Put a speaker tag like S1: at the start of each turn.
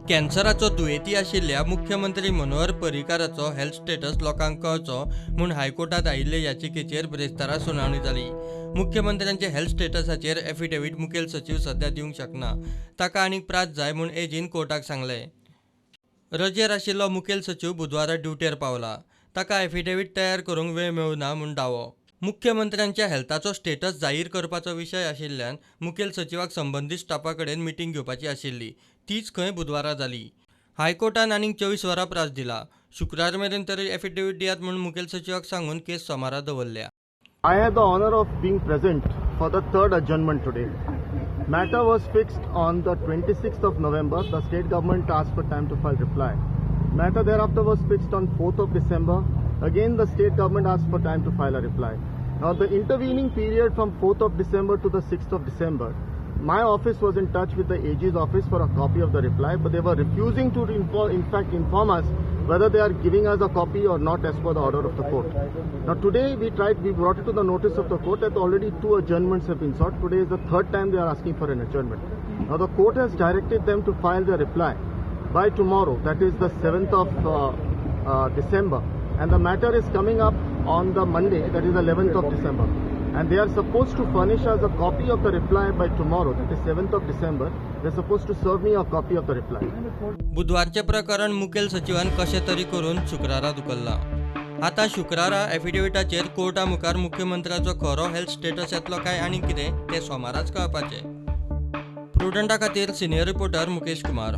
S1: कॅन्सराचो दुयेंती आशिल्ल्या मुख्यमंत्री मनोहर पर्रीकाराचो हेल्थ स्टेटस लोकांक कळचो म्हूण हायकोर्टात आयिल्ले याचिकेचेर बिरेस्तारा सुनावणी जाली। मुख्यमंत्र्यांचे हेल्थ स्टेटसाचेर एफिडेव्हिट मुखेल सचिव सध्या दिवंक शकना, ताका आनीक प्राझ जाय म्हूण एजीन कोर्टाक सांगले। रजेर आशिल्लो मुखेल सचिव बुधवारा ड्युटेर पावला, ताका एफिडेव्हिट तयार करूंक वेळ मेळूना म्हूण दावो। मुख्यमंत्र्यांच्या हेल्थाचो स्टेटस जाहीर करपाचो विशय आशिल्ल्यान मुखेल सचिवाक संबंदीत स्टाफा कडेन मिटींग घेवपाची आशिल्ली, तीच खंय बुधवारा जाली। हायकोर्टान आनीक 24 वरां प्राझ दिला। शुक्रार मेरेन तरी एफिडेव्हिट दियात म्हूण मुखेल सचिवाक सांगून केस सोमारा दवरल्या।
S2: I had the honor of being present for the third adjournment today. Matter was fixed on the 26th of November. The state government asked for time to file reply. Matter thereafter was fixed on 4th of December. Again, the state government asked for time to file a reply. Now, the intervening period from 4th of December to the 6th of December, my office was in touch with the AG's office for a copy of the reply, but they were refusing to inform us whether they are giving us a copy or not as per the order of the court. Now today we brought it to the notice of the court that already 2 adjournments have been sought. Today is the third time they are asking for an adjournment. Now the court has directed them to file their reply by tomorrow, that is the 7th of December, and the matter is coming up on the Monday, that is 11th of December. And they are supposed to furnish us a copy of the reply by tomorrow, that is 7th of December. They are supposed to serve me a copy of the reply.
S1: बुधवारचे प्रकरण मुखेल सचिवान कशे तरी करून शुक्रारा धुकल्ला। आता शुक्रारा एफिडेव्हिटाचेर Carta मुखार मुख्यमंत्र्याचो खरो हेल्थ स्टेटस येतलो काय आनी कितें तें सोमाराच कळपाचें। प्रुडंटा खातीर सिनियर रिपोर्टर मुकेश कुमार।